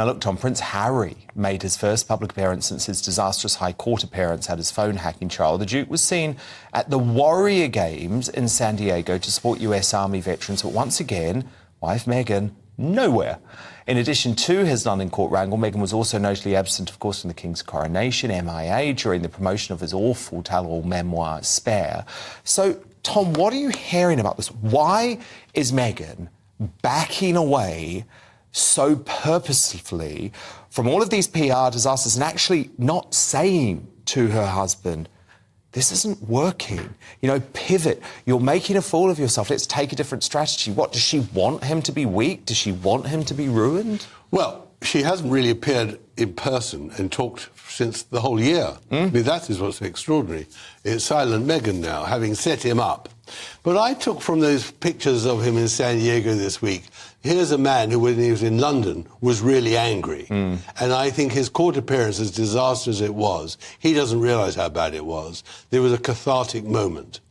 Now look, Tom, Prince Harry made his first public appearance since his disastrous High Court appearance at his phone hacking trial. The Duke was seen at the Warrior Games in San Diego to support US Army veterans, but once again, wife Meghan, nowhere. In addition to his London court wrangle, Meghan was also notably absent, of course, from the King's coronation, MIA, during the promotion of his awful tell-all memoir, Spare. So, Tom, what are you hearing about this? Why is Meghan backing away so purposefully from all of these PR disasters and actually not saying to her husband, this isn't working, you know, pivot, you're making a fool of yourself, let's take a different strategy? What, does she want him to be weak? Does she want him to be ruined? Well, she hasn't really appeared in person and talked since the whole year. I mean, that is what's extraordinary. It's silent Meghan now, having set him up. But I took from those pictures of him in San Diego this week, here's a man who, when he was in London, was really angry. And I think his court appearance, as disastrous as it was, he doesn't realise how bad it was. There was a cathartic moment.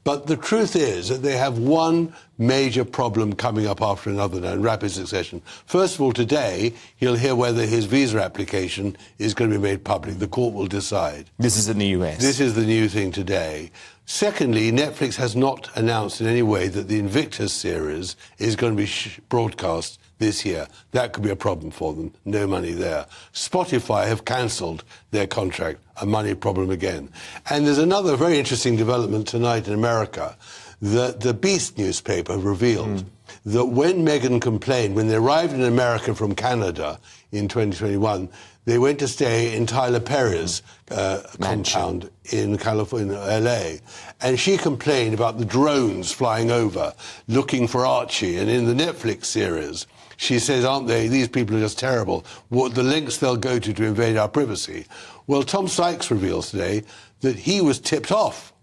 But the truth is that they have one major problem coming up after another now in rapid succession. First of all, today, he'll hear whether his visa application is going to be made public. The court will decide. This is in the US. This is the new thing today. Secondly, Netflix has not announced in any way that the Invictus series is going to be broadcast this year. That could be a problem for them. No money there. Spotify have cancelled their contract. A money problem again. And there's another very interesting development tonight in America. The Beast newspaper revealed that when Meghan complained, when they arrived in America from Canada in 2021, they went to stay in Tyler Perry's compound in California, LA. And she complained about the drones flying over, looking for Archie. And in the Netflix series, she says, aren't they, these people are just terrible, what the lengths they'll go to invade our privacy. Well, Tom Sykes reveals today that he was tipped off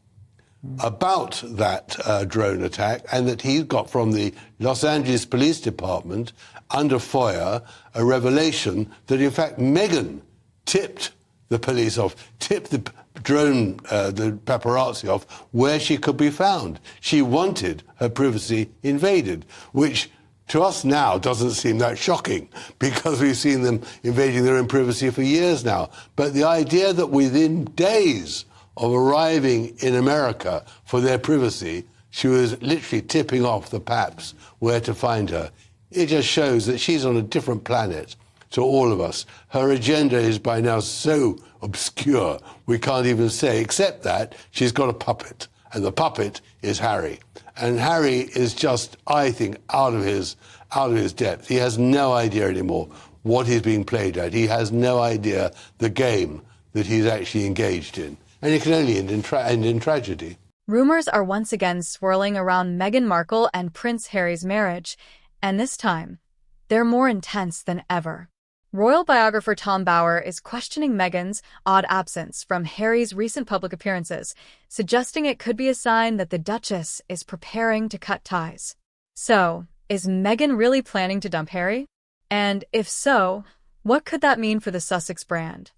about that drone attack and that he got from the Los Angeles Police Department under FOIA a revelation that, in fact, Meghan tipped the police off, tipped the drone, the paparazzi off, where she could be found. She wanted her privacy invaded, which to us now doesn't seem that shocking because we've seen them invading their own privacy for years now. But the idea that within days of arriving in America for their privacy, she was literally tipping off the paps where to find her, it just shows that she's on a different planet to all of us. Her agenda is by now so obscure we can't even say, except that she's got a puppet, and the puppet is Harry. And Harry is just, I think, out of his depth. He has no idea anymore what he's being played at. He has no idea the game that he's actually engaged in. And it can only end in tragedy. Rumors are once again swirling around Meghan Markle and Prince Harry's marriage, and this time, they're more intense than ever. Royal biographer Tom Bower is questioning Meghan's odd absence from Harry's recent public appearances, suggesting it could be a sign that the Duchess is preparing to cut ties. So, is Meghan really planning to dump Harry? And if so, what could that mean for the Sussex brand?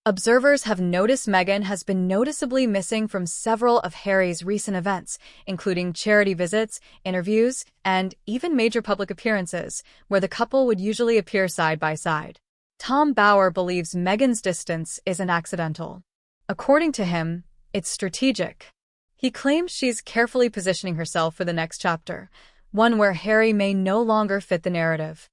Observers have noticed Meghan has been noticeably missing from several of Harry's recent events, including charity visits, interviews, and even major public appearances, where the couple would usually appear side by side. Tom Bower believes Meghan's distance isn't accidental. According to him, it's strategic. He claims she's carefully positioning herself for the next chapter, one where Harry may no longer fit the narrative.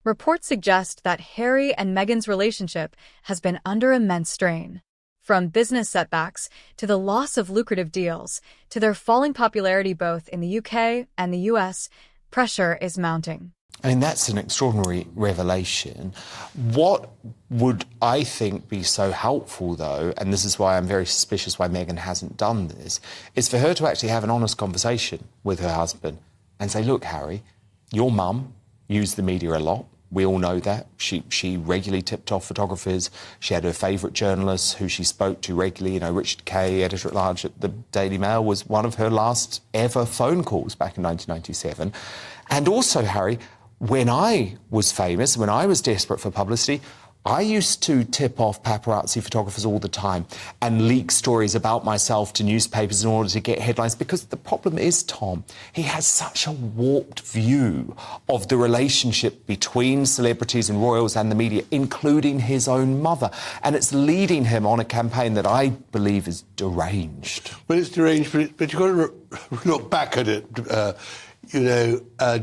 Reports suggest that Harry and Meghan's relationship has been under immense strain. From business setbacks to the loss of lucrative deals to their falling popularity both in the UK and the US, pressure is mounting. I mean, that's an extraordinary revelation. What would, I think, be so helpful, though, and this is why I'm very suspicious why Meghan hasn't done this, is for her to actually have an honest conversation with her husband and say, look, Harry, your mum used the media a lot. We all know that. She regularly tipped off photographers. She had her favourite journalists who she spoke to regularly. You know, Richard Kay, editor-at-large at the Daily Mail, was one of her last ever phone calls back in 1997. And also, Harry, when I was famous, when I was desperate for publicity, I used to tip off paparazzi photographers all the time and leak stories about myself to newspapers in order to get headlines, because the problem is, Tom, he has such a warped view of the relationship between celebrities and royals and the media, including his own mother. And it's leading him on a campaign that I believe is deranged. Well, it's deranged, but you've got to look back at it,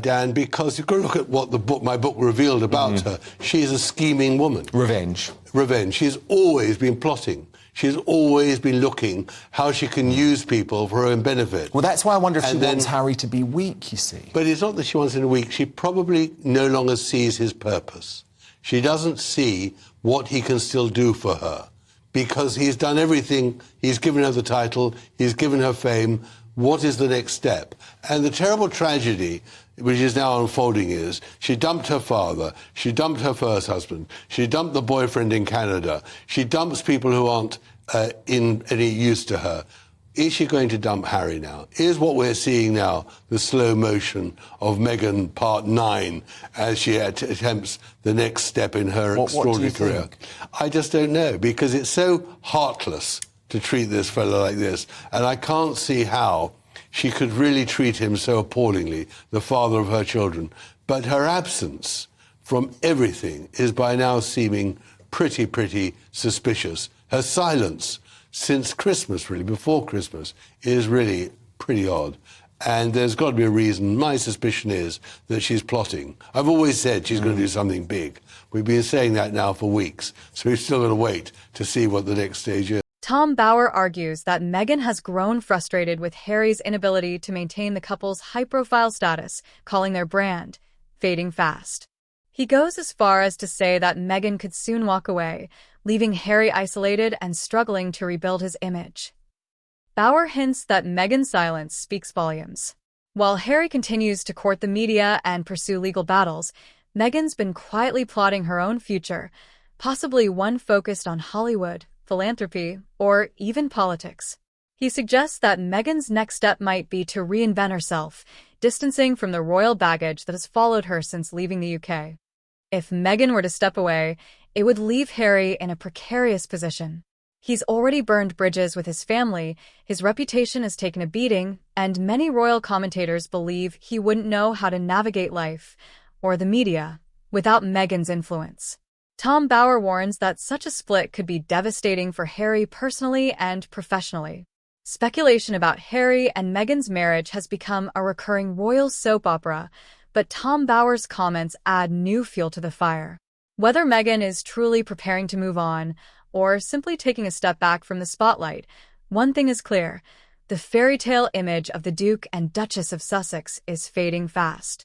Dan, because you've got to look at what my book revealed about her. She's a scheming woman. Revenge. She's always been plotting. She's always been looking how she can use people for her own benefit. Well, that's why I wonder if she wants Harry to be weak, you see. But it's not that she wants him to be weak. She probably no longer sees his purpose. She doesn't see what he can still do for her, because he's done everything. He's given her the title. He's given her fame. What is the next step? And the terrible tragedy which is now unfolding is she dumped her father, she dumped her first husband, she dumped the boyfriend in Canada, she dumps people who aren't in any use to her. Is she going to dump Harry now? Is what we're seeing now the slow motion of Meghan Part 9 as she attempts the next step in her extraordinary career? I just don't know, because it's so heartless to treat this fellow like this. And I can't see how she could really treat him so appallingly, the father of her children. But her absence from everything is by now seeming pretty suspicious. Her silence since Christmas, really, before Christmas, is really pretty odd. And there's got to be a reason. My suspicion is that she's plotting. I've always said she's going to do something big. We've been saying that now for weeks. So we've still got to wait to see what the next stage is. Tom Bower argues that Meghan has grown frustrated with Harry's inability to maintain the couple's high-profile status, calling their brand fading fast. He goes as far as to say that Meghan could soon walk away, leaving Harry isolated and struggling to rebuild his image. Bower hints that Meghan's silence speaks volumes. While Harry continues to court the media and pursue legal battles, Meghan's been quietly plotting her own future, possibly one focused on Hollywood, philanthropy, or even politics. He suggests that Meghan's next step might be to reinvent herself, distancing from the royal baggage that has followed her since leaving the UK. If Meghan were to step away, it would leave Harry in a precarious position. He's already burned bridges with his family, his reputation has taken a beating, and many royal commentators believe he wouldn't know how to navigate life, or the media, without Meghan's influence. Tom Bower warns that such a split could be devastating for Harry personally and professionally. Speculation about Harry and Meghan's marriage has become a recurring royal soap opera, but Tom Bower's comments add new fuel to the fire. Whether Meghan is truly preparing to move on, or simply taking a step back from the spotlight, one thing is clear: the fairy tale image of the Duke and Duchess of Sussex is fading fast.